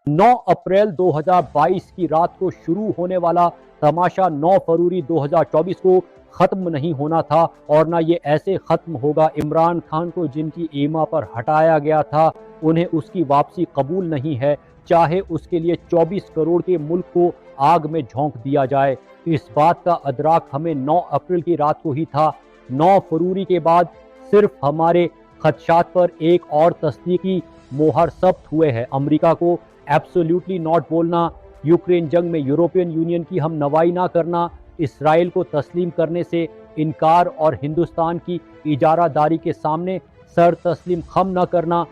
9 अप्रैल 2022 की रात को शुरू होने वाला तमाशा 9 फरवरी 2024 को खत्म नहीं होना था, और ना ये ऐसे खत्म होगा। इमरान खान को जिनकी ईमा पर हटाया गया था, उन्हें उसकी वापसी कबूल नहीं है, चाहे उसके लिए 24 करोड़ के मुल्क को आग में झोंक दिया जाए। इस बात का अदराक हमें 9 अप्रैल की रात को ही था। 9 फरवरी के बाद सिर्फ हमारे खदशात पर एक और तस्दीकी मोहर सब्त हुए हैं। अमेरिका को एब्सोल्युटली नॉट बोलना, यूक्रेन जंग में यूरोपियन यूनियन की हम नवाई ना करना, इसराइल को तस्लीम करने से इनकार और हिंदुस्तान की इजारादारी के सामने सर तस्लीम खम न करना,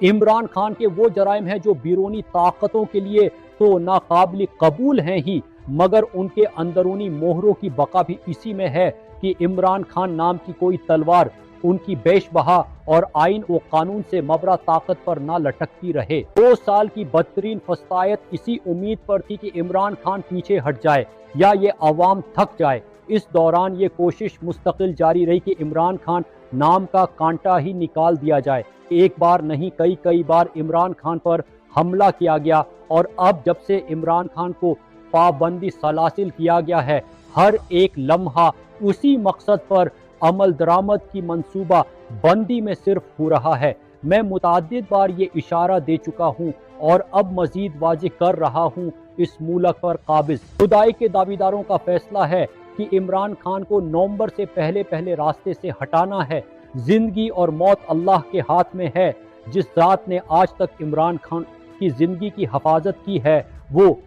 इमरान खान के वो जराइम हैं जो बैरूनी ताकतों के लिए तो नाकाबिल कबूल हैं ही, मगर उनके अंदरूनी मोहरों की बका भी इसी में है कि इमरान खान नाम की कोई तलवार उनकी बेशबहा और आइन व कानून से मबरा ताकत पर ना लटकती रहे। 2 साल की बदतरीन फस्तायत इसी उम्मीद पर थी कि इमरान खान पीछे हट जाए या ये अवाम थक जाए। इस दौरान ये कोशिश मुस्तकिल जारी रही कि इमरान खान नाम का कांटा ही निकाल दिया जाए। एक बार नहीं, कई बार इमरान खान पर हमला किया गया, और अब जब से इमरान खान को पाबंदी सलासिल किया गया है, हर एक लम्हा उसी मकसद पर अमल दरामद की मंसूबा बंदी में सिर्फ हो रहा है। मैं मुताद्दिद बार ये इशारा दे चुका हूँ और अब मजीद वाज़ेह कर रहा हूँ, इस मुल्क पर काबिज खुदाई के दावेदारों का फैसला है कि इमरान खान को नवंबर से पहले रास्ते से हटाना है। जिंदगी और मौत अल्लाह के हाथ में है। जिस ज़ात ने आज तक इमरान खान की जिंदगी की हिफाजत की है, वो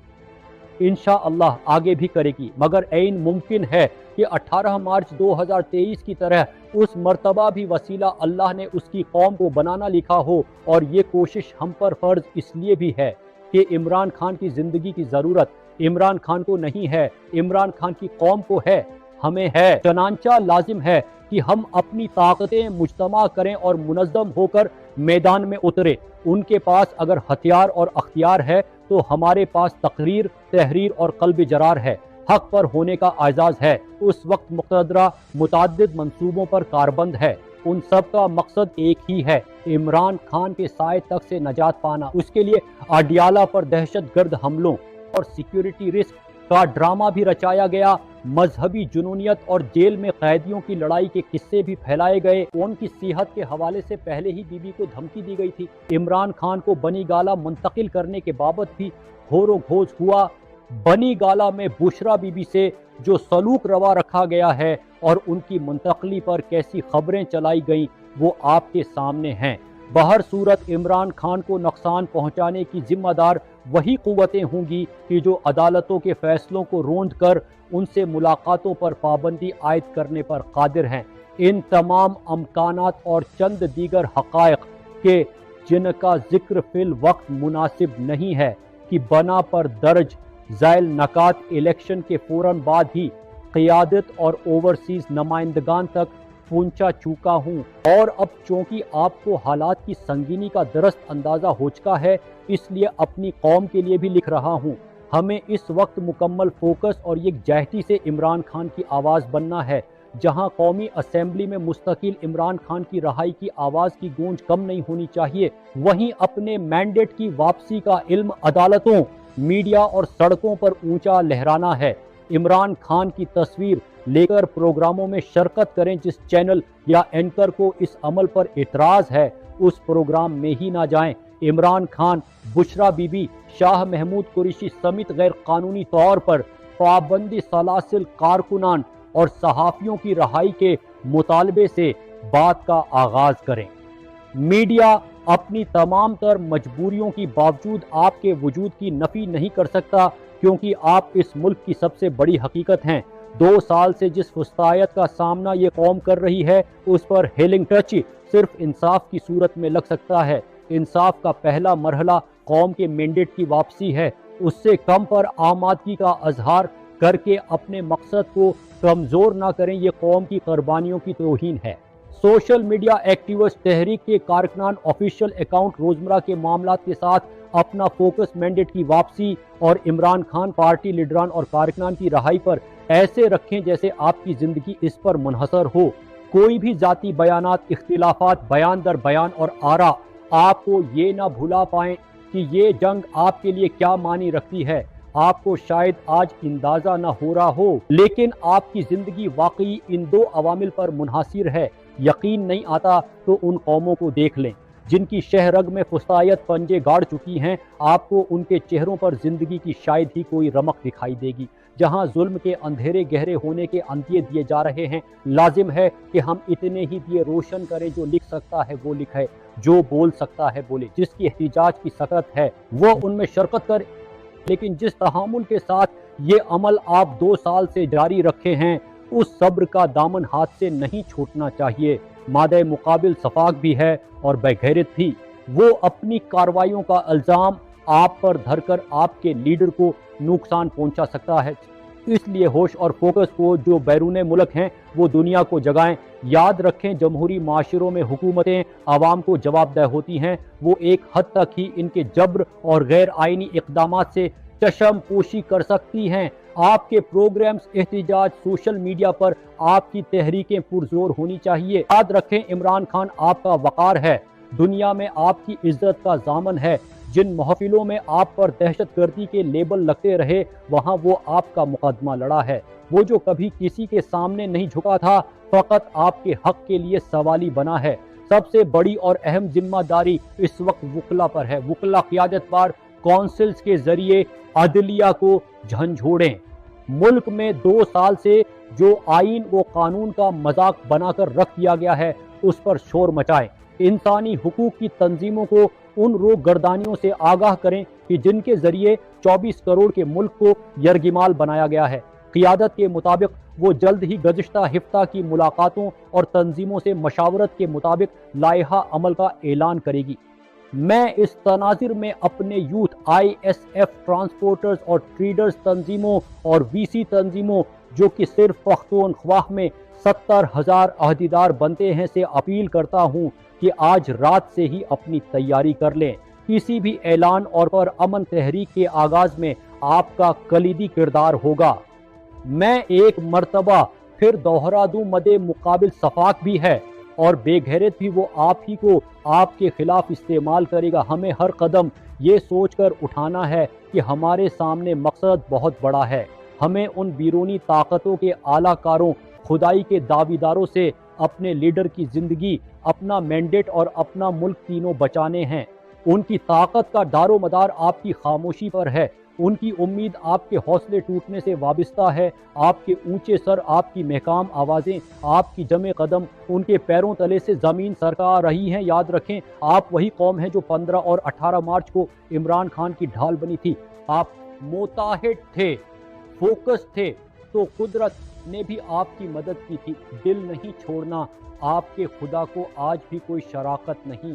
इंशाअल्लाह आगे भी करेगी, मगर ऐन मुमकिन है कि 18 मार्च 2023 की तरह उस मर्तबा भी वसीला अल्लाह ने उसकी कौम को बनाना लिखा हो। और ये कोशिश हम पर फर्ज इसलिए भी है कि इमरान खान की ज़िंदगी की ज़रूरत इमरान खान को नहीं है, इमरान खान की कौम को है, हमें है। चनांचा लाजिम है कि हम अपनी ताकतें मुज्तमा करें और मुनज़्ज़म होकर मैदान में उतरे। उनके पास अगर हथियार और अख्तियार है तो हमारे पास तकरीर, तहरीर और क़ल्ब जरार है, हक पर होने का एजाज़ है। उस वक्त मुक़तदरा मुताद्दिद मंसूबों पर कारबंद है। उन सब का मकसद एक ही है, इमरान खान के साए तक से नजात पाना। उसके लिए अडियाला पर दहशतगर्द हमलों और सिक्योरिटी रिस्क का ड्रामा भी रचाया गया। मजहबी जुनूनियत और जेल में कैदियों की लड़ाई के किस्से भी फैलाए गए। उनकी सेहत के हवाले से पहले ही बीबी को धमकी दी गई थी। इमरान खान को बनी गाला मुंतकिल करने के बाबत भी घोरो खोज हुआ। बनी गाला में बुशरा बीबी से जो सलूक रवा रखा गया है और उनकी मुंतकली पर कैसी खबरें चलाई गईं, वो आपके सामने हैं। बहर सूरत इमरान खान को नुकसान पहुंचाने की जिम्मेदार वही कुव्वतें होंगी कि जो अदालतों के फैसलों को रोंद कर उनसे मुलाकातों पर पाबंदी आयद करने पर कादिर हैं। इन तमाम अमकानात और चंद दीगर हक़ाइक़ के जिनका जिक्र फिल वक्त मुनासिब नहीं है कि बना पर दर्ज ज़ैल नकात इलेक्शन के फ़ौरन बाद ही क़ियादत और ओवरसीज़ नुमाइंदगान तक पहुंचा चुका हूँ, और अब चूँकि आपको हालात की संगीनी का दरस्त अंदाज़ा हो चुका है, इसलिए अपनी कौम के लिए भी लिख रहा हूँ। हमें इस वक्त मुकम्मल फोकस और यकजहती से इमरान खान की आवाज़ बनना है। जहाँ कौमी असम्बली में मुस्तकिल इमरान खान की रहाई की आवाज़ की गूंज कम नहीं होनी चाहिए, वहीं अपने मैंडेट की वापसी का इल्म अदालतों, मीडिया और सड़कों पर ऊंचा लहराना है। इमरान खान की तस्वीर लेकर प्रोग्रामों में शिरकत करें। जिस चैनल या एंकर को इस अमल पर इतराज़ है, उस प्रोग्राम में ही ना जाएं। इमरान खान, बुशरा बीबी, शाह महमूद कुरैशी समेत गैर कानूनी तौर पर पाबंदी सलासिल कारकुनान और सहाफ़ियों की रहाई के मुतालबे से बात का आगाज़ करें। मीडिया अपनी तमाम तर मजबूरियों की बावजूद आपके वजूद की नफ़ी नहीं कर सकता, क्योंकि आप इस मुल्क की सबसे बड़ी हकीकत हैं। 2 साल से जिस फुस्तायत का सामना ये कौम कर रही है, उस पर हेलिंग टच सिर्फ इंसाफ की सूरत में लग सकता है। इंसाफ का पहला मरहला कौम के मैंडेट की वापसी है। उससे कम पर आमादगी का अजहार करके अपने मकसद को कमज़ोर ना करें, ये कौम की कुर्बानियों की तौहीन है। सोशल मीडिया एक्टिविस्ट, तहरीक के कारकुनान, ऑफिशियल अकाउंट रोज़मर्रा के मामलात के साथ अपना फोकस मैंडेट की वापसी और इमरान खान, पार्टी लीडरान और कारकुनान की रहाई पर ऐसे रखें जैसे आपकी ज़िंदगी इस पर मुनहसर हो। कोई भी ज़ाती बयानात, इख्तिलाफात, बयान दर बयान और आरा आपको ये ना भुला पाएं کہ یہ جنگ آپ کے لیے کیا معنی رکھتی ہے۔ آپ کو شاید آج اندازہ نہ ہو رہا ہو، لیکن آپ کی زندگی واقعی ان دو عوامل پر منحصر ہے۔ یقین نہیں آتا تو ان قوموں کو دیکھ لیں جن کی شہ رگ میں فسطائیت پنجے گاڑ چکی ہیں۔ آپ کو ان کے چہروں پر زندگی کی شاید ہی کوئی رمق دکھائی دے گی۔ جہاں ظلم کے اندھیرے گہرے ہونے کے اندیے دیے جا رہے ہیں، لازم ہے کہ ہم اتنے ہی دیے روشن کریں۔ جو لکھ سکتا ہے وہ لکھے، جو بول سکتا ہے بولے، جس کی احتجاج کی سکت ہے وہ ان میں شرکت کرے، لیکن جس تحمل کے ساتھ یہ عمل آپ 2 سال سے جاری رکھے ہیں، اس صبر کا دامن ہاتھ سے نہیں چھوٹنا چاہیے۔ مادہ مقابل صفاق بھی ہے اور بغیرت بھی۔ وہ اپنی کارروائیوں کا الزام آپ پر دھر کر آپ کے لیڈر کو نقصان پہنچا سکتا ہے۔ اس لیے ہوش اور فوکس کو جو بیرون ملک ہیں وہ دنیا کو جگائیں۔ یاد رکھیں، جمہوری معاشروں میں حکومتیں عوام کو جواب دہ ہوتی ہیں۔ وہ ایک حد تک ہی ان کے جبر اور غیر آئینی اقدامات سے چشم پوشی کر سکتی ہیں۔ آپ کے پروگرامز، احتجاج، سوشل میڈیا پر آپ کی تحریکیں پرزور ہونی چاہیے۔ یاد رکھیں، عمران خان آپ کا وقار ہے، دنیا میں آپ کی عزت کا ضامن ہے۔ جن محفلوں میں آپ پر دہشت گردی کے لیبل لگتے رہے، وہاں وہ آپ کا مقدمہ لڑا ہے۔ وہ جو کبھی کسی کے سامنے نہیں جھکا تھا، فقط آپ کے حق کے لیے سوالی بنا ہے۔ سب سے بڑی اور اہم ذمہ داری اس وقت وکلا پر ہے۔ وکلا قیادت بار کونسلز کے ذریعے عدلیہ کو جھنجھوڑیں۔ ملک میں 2 سال سے جو آئین و قانون کا مذاق بنا کر رکھ دیا گیا ہے، اس پر شور مچائیں۔ انسانی حقوق کی تنظیموں کو ان روگ گردانیوں سے آگاہ کریں کہ جن کے ذریعے 24 کروڑ کے ملک کو یرغمال بنایا گیا ہے۔ قیادت کے مطابق وہ جلد ہی گزشتہ ہفتہ کی ملاقاتوں اور تنظیموں سے مشاورت کے مطابق لائحہ عمل کا اعلان کرے گی۔ میں اس تناظر میں اپنے یوتھ، ISF، ٹرانسپورٹرز اور ٹریڈرز تنظیموں اور VC تنظیموں جو کہ صرف پختونخوا میں 70,000 عہدیدار بنتے ہیں سے اپیل کرتا ہوں کہ آج رات سے ہی اپنی تیاری کر لیں۔ کسی بھی اعلان اور پر امن تحریک کے آغاز میں آپ کا کلیدی کردار ہوگا۔ میں ایک مرتبہ پھر دوہرا دوں، مد مقابل صفاق بھی ہے اور بے غیرت بھی وہ آپ ہی کو آپ کے خلاف استعمال کرے گا۔ ہمیں ہر قدم یہ سوچ کر اٹھانا ہے کہ ہمارے سامنے مقصد بہت بڑا ہے۔ ہمیں ان بیرونی طاقتوں کے اعلیٰ کاروں، خدائی کے دعویداروں سے اپنے لیڈر کی زندگی، اپنا مینڈیٹ اور اپنا ملک تینوں بچانے ہیں۔ ان کی طاقت کا دار و مدار آپ کی خاموشی پر ہے۔ ان کی امید آپ کے حوصلے ٹوٹنے سے وابستہ ہے۔ آپ کے اونچے سر، آپ کی محکام آوازیں، آپ کی جمع قدم ان کے پیروں تلے سے زمین سرکا رہی ہیں۔ یاد رکھیں، آپ وہی قوم ہیں جو 15 اور 18 مارچ کو عمران خان کی ڈھال بنی تھی۔ آپ متحد تھے، فوکس تھے، تو قدرت نے بھی آپ کی مدد کی تھی۔ دل نہیں چھوڑنا، آپ کے خدا کو آج بھی کوئی شراکت نہیں۔